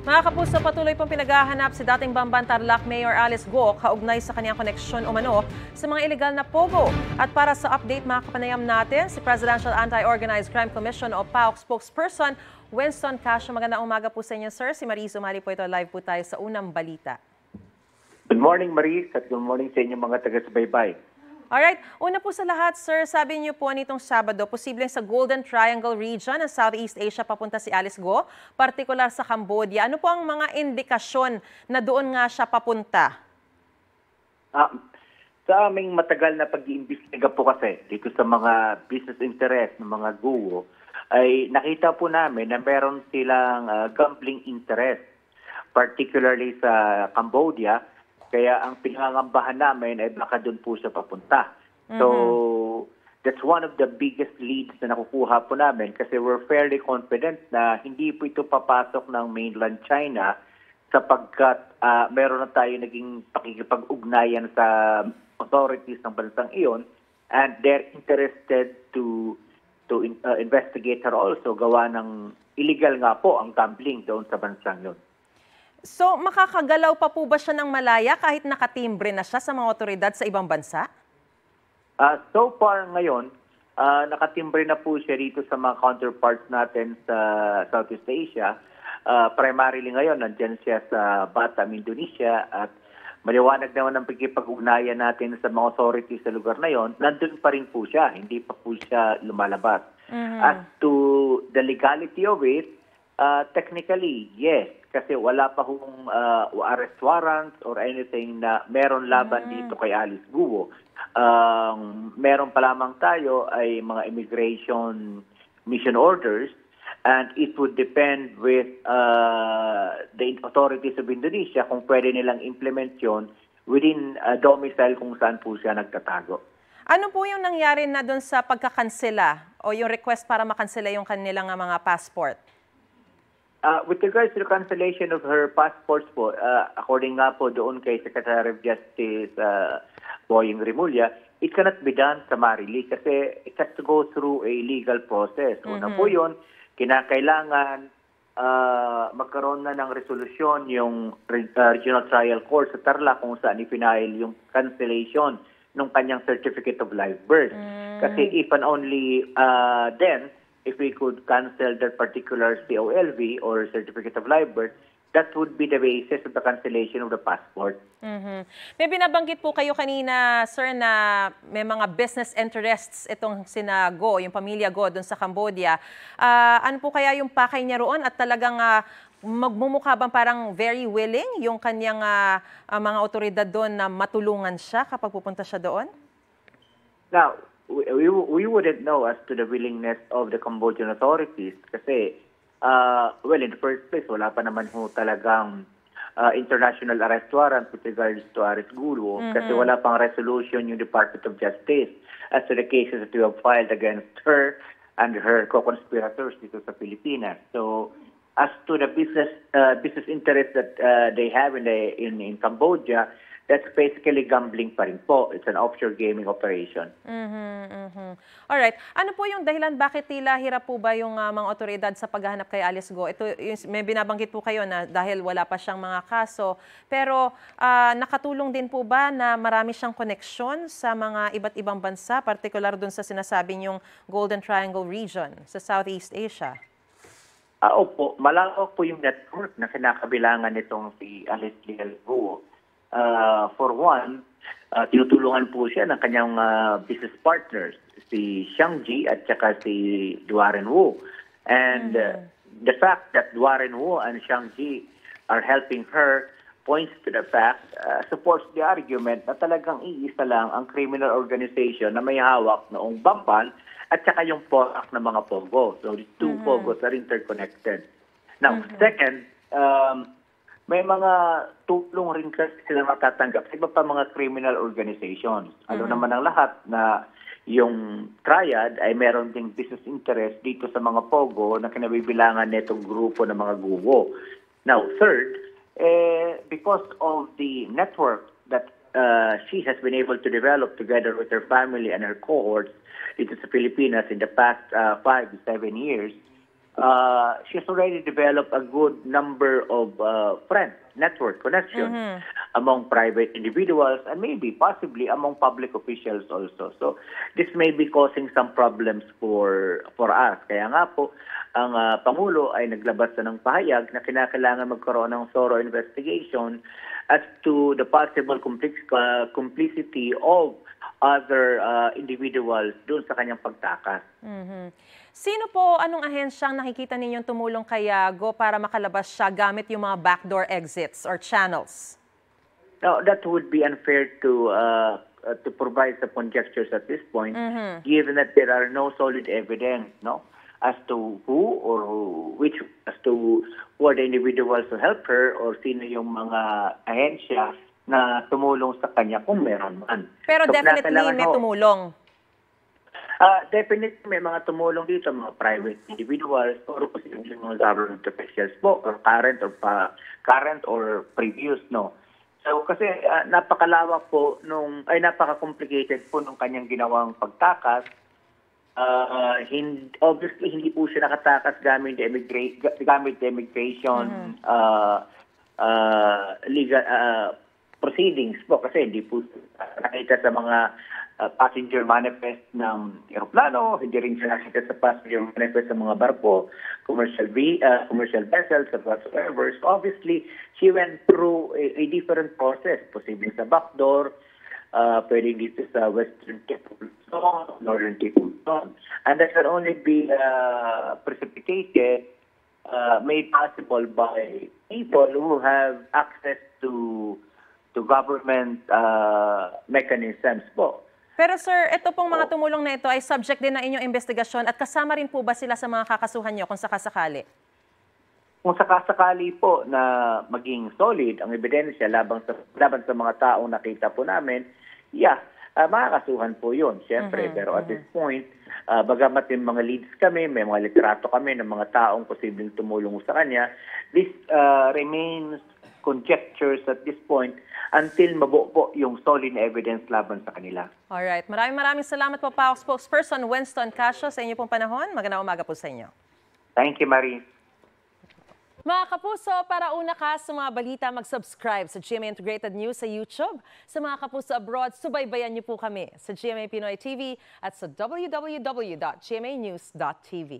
Mga kapuso, patuloy pong pinaghahanap si dating Bamban Tarlac Mayor Alice Go kaugnay sa kanyang koneksyon umano sa mga ilegal na pogo. At para sa update, mga kapanayam natin, si Presidential Anti-Organized Crime Commission o PAOC spokesperson Winston Casio. Magandang umaga po sa inyo, sir. Si Marie Sumali po ito. Live po tayo sa unang balita. Good morning, Marie, at good morning sa inyong mga taga-subaybay. Alright, una po sa lahat, sir, sabi niyo po nitong Sabado, posibleng sa Golden Triangle region ng Southeast Asia papunta si Alice Go, partikular sa Cambodia. Ano po ang mga indikasyon na doon nga siya papunta? Sa aming matagal na pag-iimbestiga po kasi dito sa mga business interest ng mga guwo, ay nakita po namin na meron silang gambling interest, particularly sa Cambodia. Kaya ang pinangangambahan namin ay baka doon po siya papunta. So, that's one of the biggest leads na nakukuha po namin kasi we're fairly confident na hindi po ito papasok ng mainland China sapagkat meron na tayo naging pakikipag-ugnayan sa authorities ng bansang iyon and they're interested to investigate her also. Gawa ng illegal nga po ang gambling doon sa bansang yun. So, makakagalaw pa po ba siya ng malaya kahit nakatimbre na siya sa mga otoridad sa ibang bansa? So far ngayon, nakatimbre na po siya dito sa mga counterparts natin sa Southeast Asia. Primarily ngayon, nandyan siya sa Batam, Indonesia at maliwanag naman ang pagkipag-ugnayan natin sa mga authorities sa lugar na yon. Nandun pa rin po siya, hindi pa po siya lumalabas. As to the legality of it, technically, yes. Kasi wala pa hong arrest warrants or anything na meron laban dito kay Alice Guo. Meron pa lamang tayo ay mga immigration mission orders and it would depend with the authorities of Indonesia kung pwede nilang implement yun within domicile kung saan po siya nagtatago. Ano po yung nangyari na doon sa pagkakansela o yung request para makansela yung kanilang mga passport? With regards to the cancellation of her passports po, according nga po doon kay Secretary of Justice Boying Rimulya, it cannot be done summarily kasi it has to go through a legal process. Una po yun, kinakailangan magkaroon na ng resolusyon yung Regional Trial Court sa Tarlac kung saan ipinail yung cancellation ng kanyang Certificate of Live Birth. Kasi if and only then, if we could cancel that particular COLV or Certificate of Live Birth, that would be the basis of the cancellation of the passport. May binabanggit po kayo kanina, sir, na may mga business interests itong sina Go, yung pamilya Go doon sa Cambodia. Ano po kaya yung pakay niya roon at talagang magmumukha bang parang very willing yung kanyang mga otoridad doon na matulungan siya kapag pupunta siya doon? Now, we wouldn't know as to the willingness of the Cambodian authorities kasi, well, in the first place, wala pa naman ho talagang international arrest warrant with regards to Alice Guo kasi wala pang resolution yung Department of Justice as to the cases that we have filed against her and her co-conspirators dito sa Pilipinas. So, as to the business interest that they have in Cambodia, that's basically gambling pa rin po. It's an offshore gaming operation. Alright. Ano po yung dahilan bakit tila hirap po ba yung mga otoridad sa paghahanap kay Alice Go? Ito, may binabanggit po kayo na dahil wala pa siyang mga kaso. Pero nakatulong din po ba na marami siyang koneksyon sa mga iba't ibang bansa, particular dun sa sinasabi niyong Golden Triangle region sa Southeast Asia? Opo. Malawak po yung network na kinakabilangan nitong si Alice Guo. For one, tinutulungan po siya ng kanyang business partners, si Xiang Ji at saka si Duaren Wu. And the fact that Duaren Wu and Xiang Ji are helping her points to the fact, supports the argument na talagang iisa lang ang criminal organization na may hawak noong Bamban at saka yung POAC ng mga Pogo. So the two Pogos are interconnected. Now, second, may mga tulong rin kasi sila matatanggap sa iba pa mga criminal organizations. Alam naman ang lahat na yung triad ay meron ding business interest dito sa mga Pogo na kinabibilangan netong grupo ng mga guwo. Now, third, because of the network that she has been able to develop together with her family and her cohorts dito sa Pilipinas in the past 5 to 7 years, she's already developed a good number of friends, network connections among private individuals and maybe possibly among public officials also. So this may be causing some problems for us. Kaya nga po, ang Pangulo ay naglabas na ng pahayag na kinakailangan magkaroon ng thorough investigation as to the possible complicity of other individuals doon sa kanyang pagtakas. Sino po, anong ahensyang nakikita ninyong tumulong kay Go para makalabas siya gamit yung mga backdoor exits or channels? Now, that would be unfair to provide some conjectures at this point, given that there are no solid evidence, no, as to who are the individuals who help her or sino yung mga ahensya na tumulong sa kanya kung meron man. Pero so, definitely may tumulong. Definitely may mga tumulong dito, mga private individuals or posibleng mga government officials po, or current or previous, no. So kasi napakalawak po napaka-complicated po nung kanyang ginawang pagtakas. Obviously hindi po siya nakatakas gamit the immigration legal proceedings po kasi hindi po nakita sa mga passenger manifest ng aeroplano, hindi rin siya nakita sa passenger manifest ng mga barko, commercial vessels, and whatsoever. So obviously, she went through a different process, posibleng sa backdoor, pwedeng dito sa Western Cape of Luzon, Northern Cape of Luzon. And that can only be precipitated, made possible by people who have access to government mechanisms po. Pero sir, ito pong mga tumulong na ito ay subject din ng inyong investigasyon at kasama rin po ba sila sa mga kakasuhan nyo kung sakasakali? Kung sakasakali po na maging solid ang ebidensya laban sa mga taong nakita po namin, makakasuhan po yun, siyempre. Pero at this point, bagamat yung mga leads kami, may mga literato kami ng mga taong posibleng tumulong sa kanya, this remains conjectures at this point until mabuo po yung solid na evidence laban sa kanila. Alright. Maraming salamat po, PAOK spokesperson Winston Casio, sa inyo pong panahon. Magandang umaga po sa inyo. Thank you, Marie. Mga kapuso, para una ka sa mga balita, mag-subscribe sa GMA Integrated News sa YouTube. Sa mga kapuso abroad, subaybayan niyo po kami sa GMA Pinoy TV at sa www.gmanews.tv.